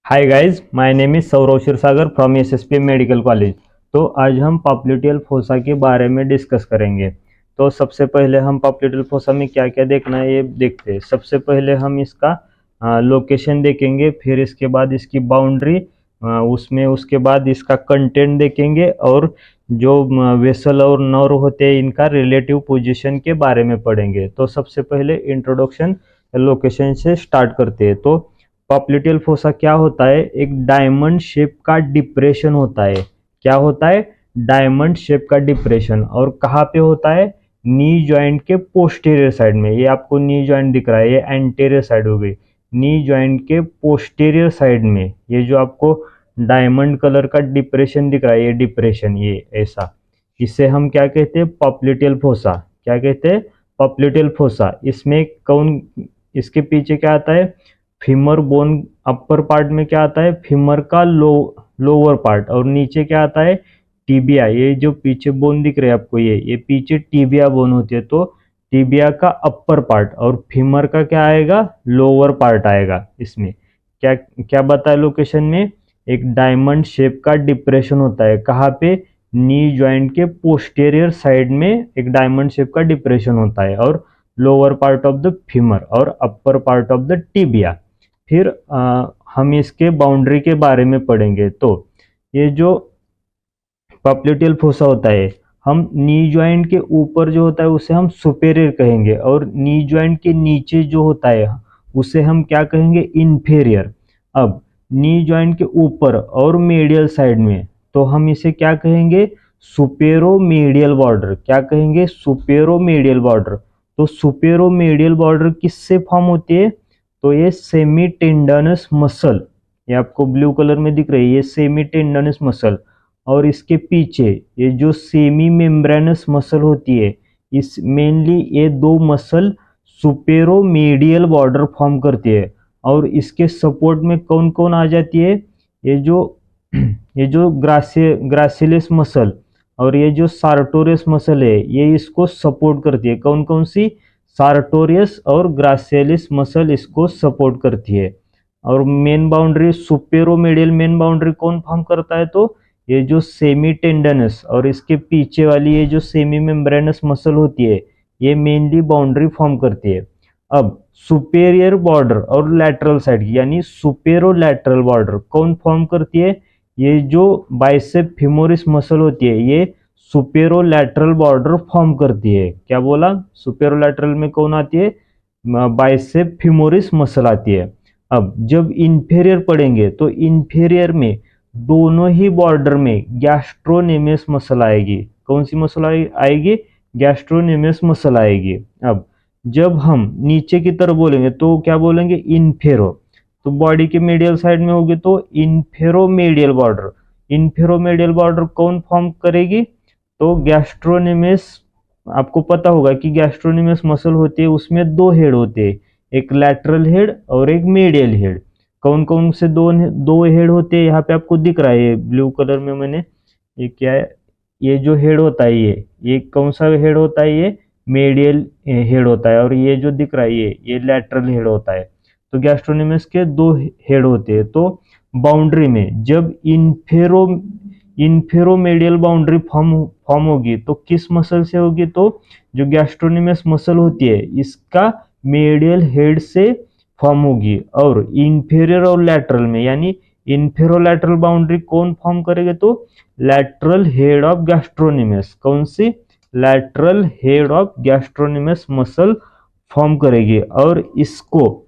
Hi guys, my name is Saurav Kshirsagar from SSP medical college. तो आज हम पॉप्लिटियल फोसा के बारे में डिस्कस करेंगे। तो सबसे पहले हम पॉप्लिटियल फोसा में क्या क्या देखना है ये देखते हैं। सबसे पहले हम इसका लोकेशन देखेंगे, फिर इसके बाद इसकी बाउंड्री, उसमें उसके बाद इसका कंटेंट देखेंगे और जो वेसल और नर्व होते हैं इनका रिलेटिव पोजीशन के बारे में पढ़ेंगे। तो सबसे पहले इंट्रोडक्शन लोकेशन से स्टार्ट करते हैं। तो पॉप्लिटियल फोसा क्या होता है? एक डायमंड शेप का डिप्रेशन होता है। क्या होता है? डायमंड शेप का डिप्रेशन। और कहाँ पे होता है? नी जॉइंट के पोस्टीरियर साइड में। ये आपको नी जॉइंट दिख रहा है, ये एंटीरियर साइड हो गई। नी जॉइंट के पोस्टीरियर साइड में ये जो आपको डायमंड कलर का डिप्रेशन दिख रहा है, ये डिप्रेशन, ये ऐसा, इसे हम क्या कहते हैं? Popliteal fossa. क्या कहते हैं? Popliteal fossa. इसमें कौन, इसके पीछे क्या आता है? Femur bone. अपर पार्ट में क्या आता है? फीमर का लोअर पार्ट। और नीचे क्या आता है? टीबिया। ये जो पीछे बोन दिख रहे हैं आपको, ये पीछे टीबिया बोन होती है। तो टीबिया का अपर पार्ट और फीमर का क्या आएगा? लोअर पार्ट आएगा। इसमें क्या क्या बताया लोकेशन में? एक डायमंड शेप का डिप्रेशन होता है। कहाँ पे? नी जॉइंट के पोस्टेरियर साइड में एक डायमंड शेप का डिप्रेशन होता है, और lower part of the femur और upper part of the tibia. फिर हम इसके बाउंड्री के बारे में पढ़ेंगे। तो ये जो पॉप्लिटियल फोसा होता है, हम नी जॉइंट के ऊपर जो होता है उसे हम सुपेरियर कहेंगे, और नी जॉइंट के नीचे जो होता है उसे हम क्या कहेंगे? इंफीरियर। अब नी जॉइंट के ऊपर और मीडियल साइड में तो हम इसे क्या कहेंगे? सुपेरोमीडियल बॉर्डर। क्या कहेंगे? सुपेरोमीडियल बॉर्डर। तो सुपेरोमीडियल बॉर्डर किससे फॉर्म होती है? तो ये सेमी टेंडनस मसल, ये आपको ब्लू कलर में दिख रही है, ये सेमी टेंडनस मसल। और इसके पीछे ये जो सेमी मेम्ब्रेनस मसल होती है, इस मेनली ये दो मसल सुपेरोमीडियल बॉर्डर फॉर्म करती है। और इसके सपोर्ट में कौन कौन आ जाती है? ये जो ये जो ग्रासिलिस मसल और ये जो सार्टोरियस मसल है, ये इसको सपोर्ट करती है। कौन कौन सी? सार्टोरियस और ग्रासिलिस मसल इसको सपोर्ट करती है। और मेन बाउंड्री सुपेरोमीडियल मेन बाउंड्री कौन फॉर्म करता है? तो ये जो सेमी टेंडनस और इसके पीछे वाली ये जो सेमी मेम्ब्रेनस मसल होती है, ये मेनली बाउंड्री फॉर्म करती है। अब सुपेरियर बॉर्डर और लैटरल साइड यानी सुपेरोलैटरल बॉर्डर कौन फॉर्म करती है? ये जो बाइसेप फीमोरिस मसल होती है, ये सुपेरोलैटरल बॉर्डर फॉर्म करती है। क्या बोला? सुपेरोलैटरल में कौन आती है? बाइसेप फीमोरिस मसल आती है। अब जब इंफीरियर पढ़ेंगे तो इंफीरियर में दोनों ही बॉर्डर में गैस्ट्रोनेमियस मसल आएगी। कौन सी मसल आएगी? गैस्ट्रोनेमियस मसल आएगी। अब जब हम नीचे की तरफ बोलेंगे तो क्या बोलेंगे? इन्फेरो। तो बॉडी के मीडियल साइड में होगी तो इन्फेरोमीडियल बॉर्डर। इन्फेरोमीडियल बॉर्डर कौन फॉर्म करेगी? तो गैस्ट्रोनेमियस। आपको पता होगा कि गैस्ट्रोनेमियस मसल होती है, उसमें दो हेड होते हैं, एक लैटरल हेड और एक मीडियल हेड। कौन कौन से दो हेड होते हैं? यहाँ पे आपको दिख रहा है, ये ब्लू कलर में मैंने, ये क्या है? ये जो हेड होता है, ये कौन सा हेड होता है? ये मीडियल हेड होता है। और ये जो दिख रहा है, ये लैटरल हेड होता है। तो गैस्ट्रोनेमियस के दो हेड होते हैं। तो बाउंड्री में जब इन्फेरोमीडियल बाउंड्री फॉर्म होगी तो किस मसल से होगी? तो जो गैस्ट्रोनेमियस मसल होती है इसका मीडियल हेड से फॉर्म होगी। और इंफीरियर और लैटरल में यानी इंफेरोलैटरल बाउंड्री कौन फॉर्म करेगा? तो लैटरल हेड ऑफ गैस्ट्रोनेमियस। कौन सी? Lateral head of gastrocnemius muscle form करेगी। और इसको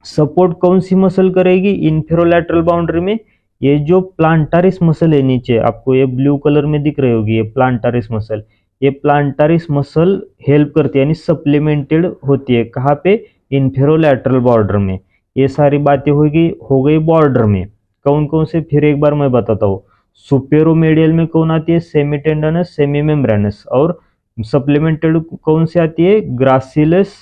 सपोर्ट कौन सी मसल करेगी इंफेरोलैटरल बाउंड्री में? ये जो प्लांटारिस मसल है नीचे, आपको ये ब्लू कलर में दिख रही होगी, ये प्लांटारिस मसल। ये प्लांटारिस मसल हेल्प करती है यानी सप्लीमेंटेड होती है। कहाँ पे? इंफेरोलैटरल बॉर्डर में। ये सारी बातें हो गई बॉर्डर में। कौन कौन से? फिर एक बार मैं बताता हूँ। सुपेरोमीडियल में कौन आती है? Semitendinosus, semimembranosus. और सप्लीमेंटेड कौन सी आती है? ग्रासिलस,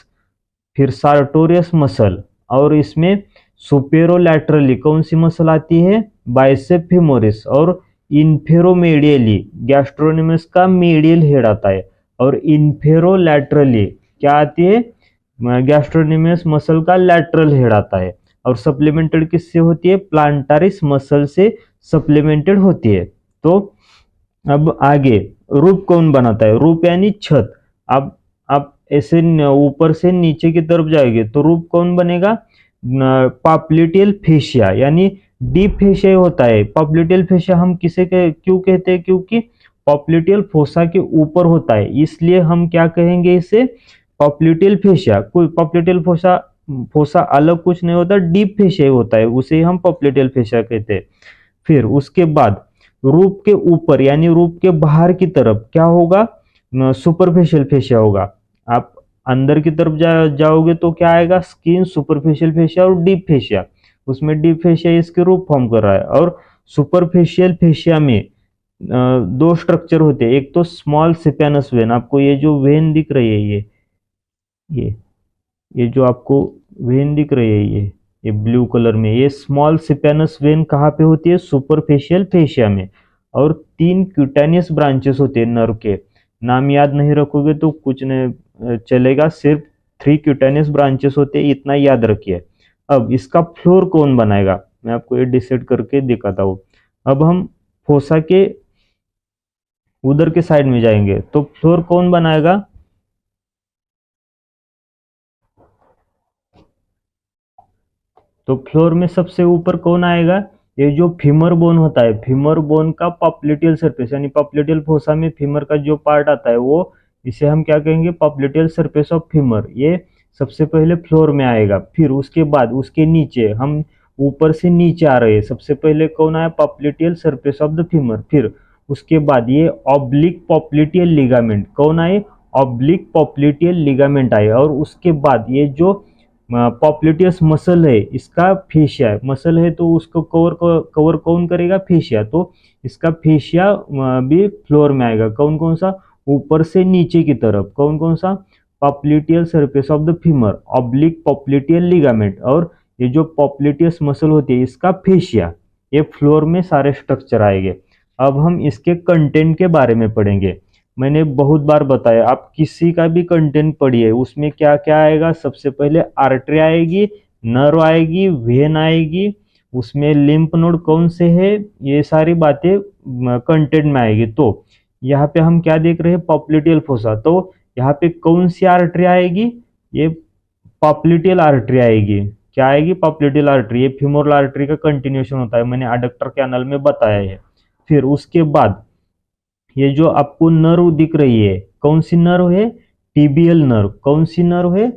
फिर सार्टोरियस मसल। और इसमें सुपेरोलैटरली कौन सी मसल आती है? Bicep femoris. और इंफेरोमीडियली गैस्ट्रोनेमियस का मीडियल हेड आता है। और इंफेरोलैटरली क्या आती है? गैस्ट्रोनेमियस मसल का लैटरल हेड आता है। और सप्लीमेंटेड किससे होती है, प्लांटारिस मसल से सप्लीमेंटेड होती है। तो अब आगे रूप कौन बनाता है, रूप यानी छत। अब आप ऐसे ऊपर से नीचे की तरफ जाएंगे तो रूप कौन बनेगा, पॉप्लिटियल फेशिया यानी डीप फेशिया होता है। पॉप्लिटियल फेशिया हम क्यों कहते हैं, क्योंकि पॉप्लिटियल फोसा के ऊपर होता है, इसलिए हम क्या कहेंगे इसे, पॉप्लिटियल फेशिया। कोई पॉप्लिटियल फोसा फोसा अलग कुछ नहीं होता, डीप फेशिया होता है, उसे हम पॉप्लिटियल फेशिया कहते हैं। फिर उसके बाद रूप के ऊपर यानी रूप के बाहर की तरफ क्या होगा, सुपरफिशियल फेशिया होगा। आप अंदर की तरफ जाओगे तो क्या आएगा, स्किन, सुपरफिशियल फेशिया और डीप फेशिया। उसमें डीप फेशिया इसके रूप फॉर्म कर रहा है। और सुपरफिशियल फेशिया में दो स्ट्रक्चर होते हैं, एक तो स्मॉल सिपेनस वेन, आपको ये जो वेन दिख रही है, ये जो आपको वेन दिख रही है, ये ब्लू कलर में, ये स्मॉल सिपेनस वेन कहाँ पे होती है, सुपरफिशियल फेशिया में। और 3 क्यूटेनियस ब्रांचेस होते हैं नर्व के, नाम याद नहीं रखोगे तो कुछ नहीं चलेगा, सिर्फ 3 क्यूटेनियस ब्रांचेस होते हैं, इतना याद रखिए। अब इसका फ्लोर कौन बनाएगा, मैं आपको ये डिसाइड करके दिखाता हूँ। अब हम फोसा के उधर के साइड में जाएंगे तो फ्लोर कौन बनाएगा, तो फ्लोर में सबसे ऊपर कौन आएगा, ये जो फीमर बोन होता है, फीमर बोन का पॉप्लिटियल सरफेस यानी पॉप्लिटियल फोसा में फीमर का जो पार्ट आता है वो, इसे हम क्या कहेंगे, पॉप्लिटियल सरफेस ऑफ फीमर, ये सबसे पहले फ्लोर में आएगा। फिर उसके बाद उसके नीचे, हम ऊपर से नीचे आ रहे हैं, सबसे पहले कौन आया, popliteal surface of the femur. फिर उसके बाद ये ऑब्लिक पॉप्लिटियल लिगामेंट कौन आए, ऑब्लिक पॉप्लिटियल लिगामेंट आए। और उसके बाद ये जो पॉप्लिटियस मसल है, इसका फेशिया है, मसल है तो उसको कवर कौन करेगा, फेशिया। तो इसका फेशिया भी फ्लोर में आएगा। कौन कौन सा, ऊपर से नीचे की तरफ कौन कौन सा, popliteal surface of the femur, oblique popliteal ligament, और ये जो पॉप्लिटियस मसल होती है इसका फेशिया, ये फ्लोर में सारे स्ट्रक्चर आएंगे। अब हम इसके कंटेंट के बारे में पढ़ेंगे। मैंने बहुत बार बताया, आप किसी का भी कंटेंट पढ़िए, उसमें क्या क्या आएगा, सबसे पहले आर्टरी आएगी, नर्व आएगी, वेन आएगी, उसमें लिम्फ नोड कौन से है, ये सारी बातें कंटेंट में आएगी। तो यहाँ पे हम क्या देख रहे हैं, पॉप्लिटियल फोसा, तो यहाँ पे कौन सी आर्टरी आएगी, ये पॉप्लिटियल आर्टरी आएगी। क्या आएगी, पॉप्लिटियल आर्टरी, ये फीमोरल आर्टरी का कंटिन्यूशन होता है, मैंने अडक्टर कैनल में बताया है। फिर उसके बाद ये जो आपको नर्व दिख रही है, कौन सी नर्व है, टीबियल नर्व। कौन सी नर्व है,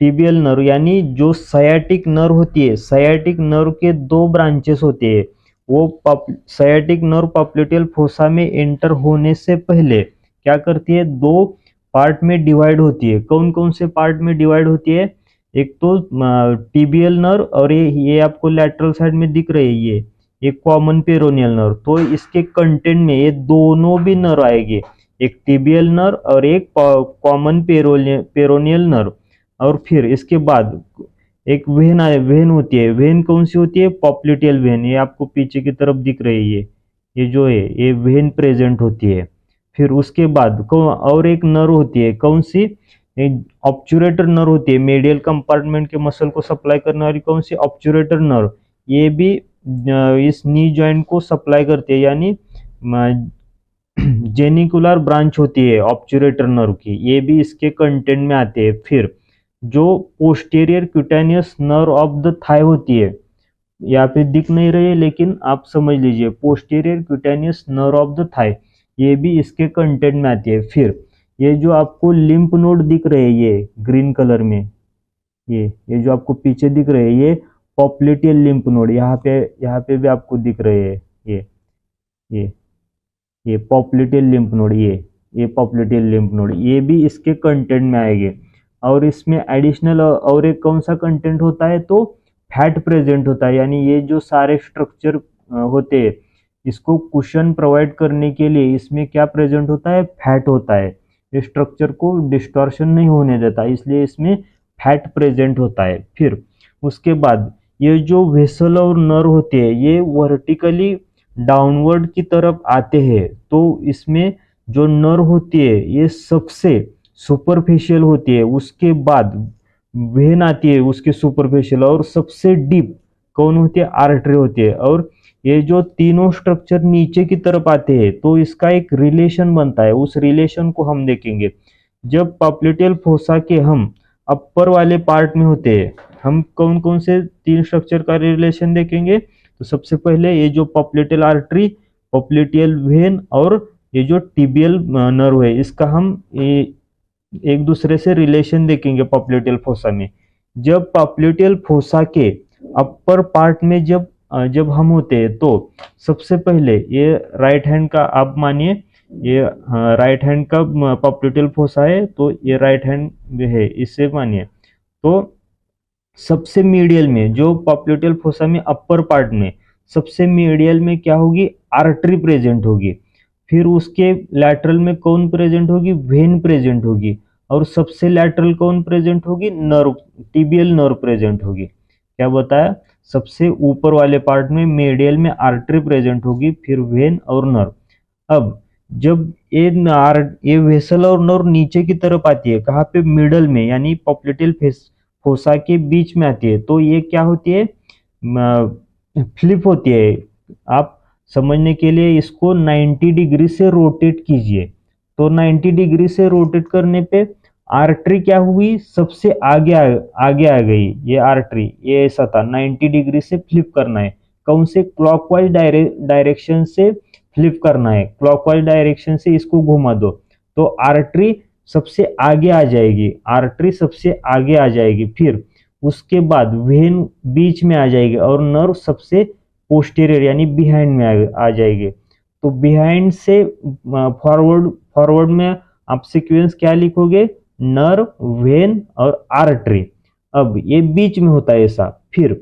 टीबियल नर्व, यानी जो सायाटिक नर्व होती है, सायाटिक नर्व के 2 ब्रांचेस होते हैं। वो सायाटिक नर्व पॉप्लिटियल फोसा में एंटर होने से पहले क्या करती है, 2 पार्ट में डिवाइड होती है। कौन कौन से पार्ट में डिवाइड होती है, एक तो टीबियल नर्व, और ये आपको लेटरल साइड में दिख रही है, ये कॉमन पेरोनियल नर्व। तो इसके कंटेंट में ये दोनों भी नर्व आएंगे, एक टीबियल नर्व और एक कॉमन पेरोनियल नर्व। और फिर इसके बाद एक वेन वेन होती है, वेन कौन सी होती है, पॉप्लिटियल वेन, ये आपको पीछे की तरफ दिख रही है, ये जो है ये वेन प्रेजेंट होती है। फिर उसके बाद और एक नर्व होती है, कौन सी, ऑब्चुरेटर नर्व होती है, मेडियल कंपार्टमेंट के मसल को सप्लाई करने वाली कौन सी, ऑब्चुरेटर नर्व, ये भी इस नी जॉइंट को सप्लाई करती है, यानी जेनिकुलर ब्रांच होती है ऑब्चुरेटर नर्व की, ये भी इसके कंटेंट में आते हैं। फिर जो posterior cutaneous nerve of the thigh होती है, यहाँ पे दिख नहीं रही है लेकिन आप समझ लीजिए, posterior cutaneous nerve of the thigh, ये भी इसके कंटेंट में आती है। फिर ये जो आपको लिम्फ नोड दिख रहे हैं, ये ग्रीन कलर में, ये जो आपको पीछे दिख रहे हैं, ये पॉप्लिटियल लिम्फ नोड, यहाँ पे भी आपको दिख रहे हैं, ये ये पॉप्लिटियल लिम्फ नोड, ये पॉप्लिटियल लिम्फ नोड, ये भी इसके कंटेंट में आएंगे। और इसमें एडिशनल और एक कौन सा कंटेंट होता है, तो फैट प्रेजेंट होता है, यानी ये जो सारे स्ट्रक्चर होते हैं इसको कुशन प्रोवाइड करने के लिए इसमें क्या प्रेजेंट होता है, फैट होता है। ये स्ट्रक्चर को डिस्टॉर्शन नहीं होने देता, इसलिए इसमें फैट प्रेजेंट होता है। फिर उसके बाद ये जो वेसल और नर्व होते हैं, ये वर्टिकली डाउनवर्ड की तरफ आते हैं, तो इसमें जो नर्व होती है ये सबसे सुपरफिशियल होती है। उसके बाद वेन आती है उसकी सुपरफिशियल, और सबसे डीप कौन होती है, आर्टरी होती है। और ये जो तीनों स्ट्रक्चर नीचे की तरफ आते हैं तो इसका एक रिलेशन बनता है, उस रिलेशन को हम देखेंगे। जब पॉप्लिटियल फोसा के हम अपर वाले पार्ट में होते हैं, हम कौन कौन से तीन स्ट्रक्चर का रिलेशन देखेंगे। तो सबसे पहले ये जो पॉप्लिटियल आर्टरी, पॉप्लिटियल वेन और ये जो टिबियल नर्व है, इसका हम एक दूसरे से रिलेशन देखेंगे पॉप्लिटियल फोसा में। जब पॉप्लिटियल फोसा के अपर पार्ट में जब हम होते हैं तो सबसे पहले ये राइट हैंड का, आप मानिए ये राइट हैंड का पॉप्लिटियल फोसा है, तो ये राइट हैंड है, इससे मानिए। तो सबसे मीडियल में जो पॉप्लिटियल फोसा में अपर पार्ट में सबसे मीडियल में क्या होगी, आर्टरी प्रेजेंट होगी। फिर उसके लैटरल में कौन प्रेजेंट होगी, वेन प्रेजेंट होगी। और सबसे लैटरल कौन प्रेजेंट होगी, नर्व, टिबियल नर्व प्रेजेंट होगी। क्या बताया, सबसे ऊपर वाले पार्ट में मीडियल में आर्टरी प्रेजेंट होगी, फिर वेन और नर्व। अब जब ये वेसल और नर्व नीचे की तरफ आती है, कहाँ पे, मिडल में, यानी पॉप्लिटियल फोसा के बीच में आती है, तो ये क्या होती है, फ्लिप होती है। आप समझने के लिए इसको 90 डिग्री से रोटेट कीजिए। तो 90 डिग्री से रोटेट करने पे आर्टरी क्या हुई, सबसे आगे आ गई। ये आर्टरी, ये ऐसा था, 90 डिग्री से फ्लिप करना है। कौन से, क्लॉकवाइज डायरेक्शन से फ्लिप करना है, क्लॉकवाइज डायरेक्शन से इसको घुमा दो तो आर्टरी सबसे आगे आ जाएगी, आर्टरी सबसे आगे आ जाएगी। फिर उसके बाद वेन बीच में आ जाएगी और नर्व सबसे पोस्टीरियर यानी बिहाइंड में आ जाएगी। तो बिहाइंड से फॉरवर्ड में आप सीक्वेंस क्या लिखोगे, नर्व, वेन और आर्टरी। अब ये बीच में होता है ऐसा। फिर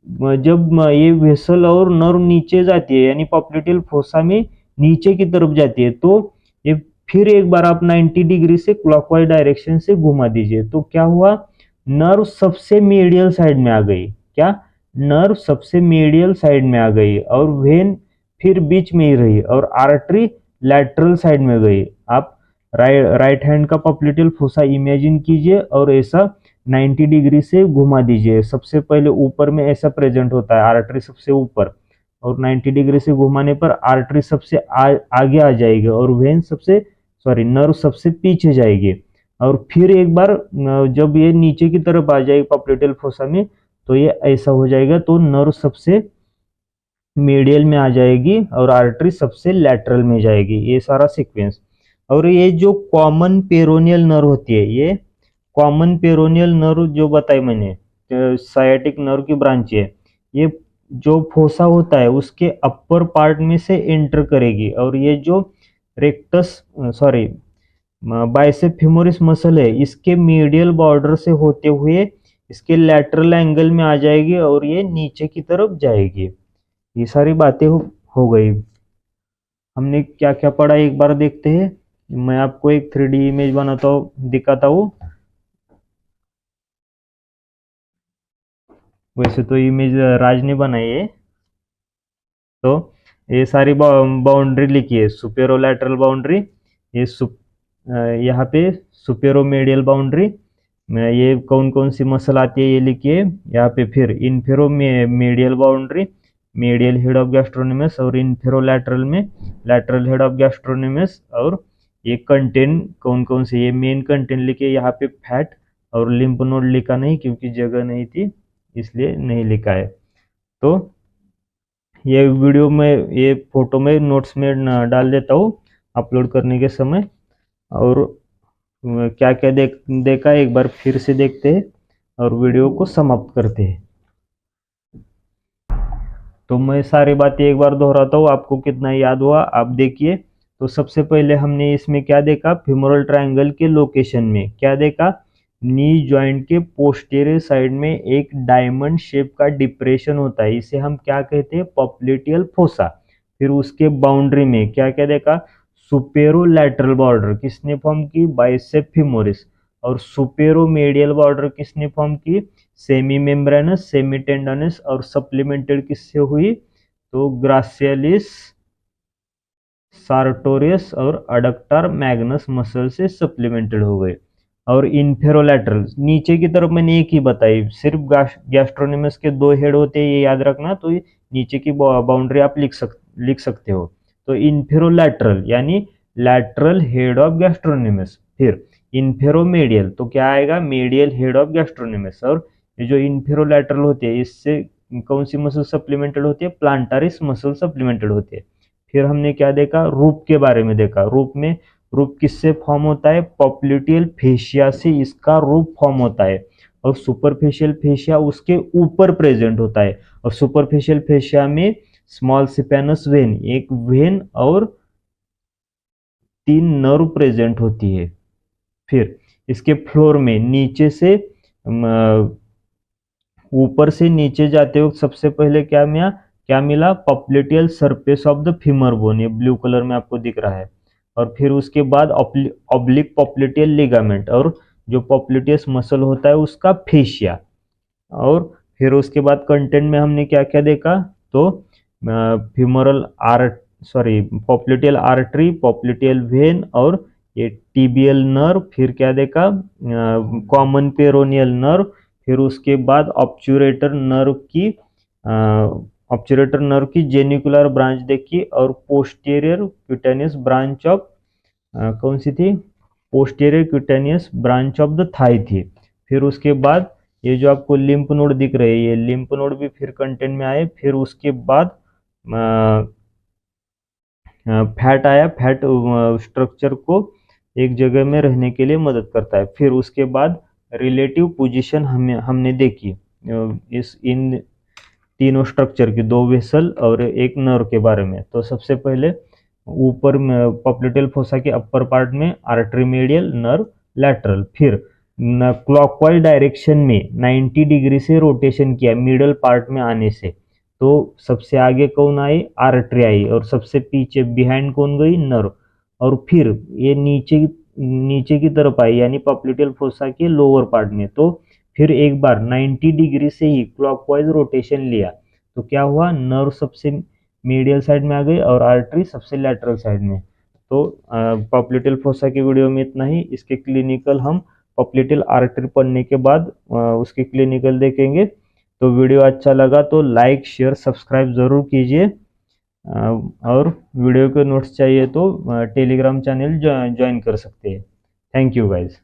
जब ये वेसल और नर्व नीचे जाती है, यानी पॉप्लिटियल फोसा में नीचे की तरफ जाती है, तो ये फिर एक बार आप 90 डिग्री से क्लॉकवाइज डायरेक्शन से घुमा दीजिए। तो क्या हुआ, नर्व सबसे मीडियल साइड में आ गई। क्या, नर्व सबसे मीडियल साइड में आ गई, और वेन फिर बीच में ही रही, और आर्टरी लैटरल साइड में गई। आप राइट हैंड का पॉप्लिटियल फोसा इमेजिन कीजिए और ऐसा 90 डिग्री से घुमा दीजिए। सबसे पहले ऊपर में ऐसा प्रेजेंट होता है, आर्टरी सबसे ऊपर, और 90 डिग्री से घुमाने पर आर्टरी सबसे आगे आ जाएगी, और वेन नर्व सबसे पीछे जाएगी। और फिर एक बार जब ये नीचे की तरफ आ जाएगी पॉप्लिटियल फोसा में, तो ये ऐसा हो जाएगा, तो नर्व सबसे मीडियल में आ जाएगी और आर्टरी सबसे लैटरल में जाएगी। ये सारा सीक्वेंस। और ये जो कॉमन पेरोनियल नर्व होती है, ये कॉमन पेरोनियल नर्व जो बताई मैंने, साइटिक नर्व की ब्रांच है, ये जो फोसा होता है उसके अपर पार्ट में से एंटर करेगी, और ये जो बाइसेप फेमोरिस मसल है, इसके मीडियल बॉर्डर से होते हुए इसके लैटरल एंगल में आ जाएगी और ये नीचे की तरफ जाएगी। ये सारी बातें हो गई। हमने क्या क्या पढ़ा एक बार देखते हैं। मैं आपको एक 3D इमेज बनाता हूँ, दिखाता हूँ। वैसे तो इमेज राज ने बनाई है। तो ये सारी बाउंड्री लिखिए, सुपेरोलैटरल बाउंड्री, ये यहाँ पे सुपेरोमेडियल बाउंड्री, ये कौन कौन सी मसल आती है ये लिखिए यहाँ पे। फिर infero medial boundary, medial head of gastrocnemius, और इन्फेरोलैटरल में लैटरल हेड ऑफ गैस्ट्रोनोमस। और ये कंटेंट कौन कौन से, ये मेन कंटेंट लिखिए यहाँ पे, फैट और लिम्फ नोड लिखा नहीं क्योंकि जगह नहीं थी इसलिए नहीं लिखा है। तो ये वीडियो में, ये फोटो में नोट्स में डाल देता हूँ अपलोड करने के समय। और क्या क्या देखा एक बार फिर से देखते हैं और वीडियो को समाप्त करते हैं। तो मैं सारी बातें एक बार दोहराता हूँ, आपको कितना याद हुआ आप देखिए। तो सबसे पहले हमने इसमें क्या देखा, फेमोरल ट्रायंगल के लोकेशन में क्या देखा, नी जॉइंट के पोस्टीरियर साइड में एक डायमंड शेप का डिप्रेशन होता है, इसे हम क्या कहते हैं, पॉप्लिटियल फोसा। फिर उसके बाउंड्री में क्या क्या देखा, सुपेरोलैटरल बॉर्डर किसने फॉर्म की, बाइसेप फेमोरिस। और सुपेरोमेडियल बॉर्डर किसने फॉर्म की, सेमी मेम्ब्रेनस, सेमी टेंडनस। और सप्लीमेंटेड किससे हुई, तो ग्रासियलिस, सार्टोरियस और अडक्टर मैग्नस मसल से सप्लीमेंटेड हो गए। और इन्फेरोलैटरल नीचे की तरफ मैंने एक ही बताई, सिर्फ गैस्ट्रोनोमस के 2 हेड होते हैं, ये याद रखना। तो ये नीचे की बाउंड्री आप लिख सकते हो। तो इन्फेरोलैटरल यानी लैटरल हेड ऑफ गैस्ट्रोनोमस। फिर इन्फेरोमेडियल, तो क्या आएगा, मेडियल हेड ऑफ गैस्ट्रोनोमस। और ये जो इन्फेरोलैटरल होते हैं इससे कौन सी मसल सप्लीमेंटेड होती है, प्लांटारिस मसल सप्लीमेंटेड होती है। फिर हमने क्या देखा, रूप के बारे में देखा। रूप किससे फॉर्म होता है, पॉप्लिटियल फेशिया से इसका रूप फॉर्म होता है। और सुपरफिशियल फेशिया उसके ऊपर प्रेजेंट होता है। और सुपरफिशियल फेशिया में स्मॉल सिपेनस वेन, एक वेन और 3 नर्व प्रेजेंट होती है। फिर इसके फ्लोर में नीचे से ऊपर से नीचे जाते वक्त सबसे पहले क्या मिला, popliteal surface of the femur bone, ये ब्लू कलर में आपको दिख रहा है। और फिर उसके बाद ऑब्लिक पॉप्लिटियल लिगामेंट, और जो पॉप्लिटियस मसल होता है उसका फेशिया। और फिर उसके बाद कंटेंट में हमने क्या क्या देखा, तो femoral popliteal artery, popliteal when और ये टीबियल नर्व। फिर क्या देखा, कॉमन पेरोनियल नर्व। फिर उसके बाद ऑब्चुरेटर नर्व की जेनिकुलर ब्रांच देखी, और पोस्टीरियर क्यूटेनियस ब्रांच ऑफ कौन सी थी, posterior cutaneous branch of the thigh थी। फिर उसके बाद ये जो आपको लिम्फ नोड दिख रहे हैं, ये लिम्फ नोड भी फिर कंटेंट में आए। फिर उसके बाद फैट आया, फैट स्ट्रक्चर को एक जगह में रहने के लिए मदद करता है। फिर उसके बाद रिलेटिव पोजीशन हमने देखी इन तीनों स्ट्रक्चर की, 2 वेसल और एक नर्व के बारे में। तो सबसे पहले ऊपर में पॉप्लिटियल फोसा के अपर पार्ट में आर्टरी मेडियल, नर्व लैटरल। फिर क्लॉकवाइज डायरेक्शन में 90 डिग्री से रोटेशन किया मिडल पार्ट में आने से, तो सबसे आगे कौन आई, आर्टरी आई, और सबसे पीछे बिहाइंड कौन गई, नर्व। और फिर ये नीचे की तरफ आई यानी पॉप्लिटियल फोसा के लोअर पार्ट में। तो फिर एक बार 90 डिग्री से ही क्लॉकवाइज रोटेशन लिया, तो क्या हुआ, नर्व सबसे मीडियल साइड में आ गई और आर्टरी सबसे लैटरल साइड में। तो पॉप्लिटियल फोसा की वीडियो में इतना ही। इसके क्लिनिकल हम पॉप्लिटियल आर्टरी पढ़ने के बाद उसके क्लिनिकल देखेंगे। तो वीडियो अच्छा लगा तो लाइक शेयर सब्सक्राइब ज़रूर कीजिए, और वीडियो के नोट्स चाहिए तो टेलीग्राम चैनल ज्वाइन कर सकते हैं। Thank you guys.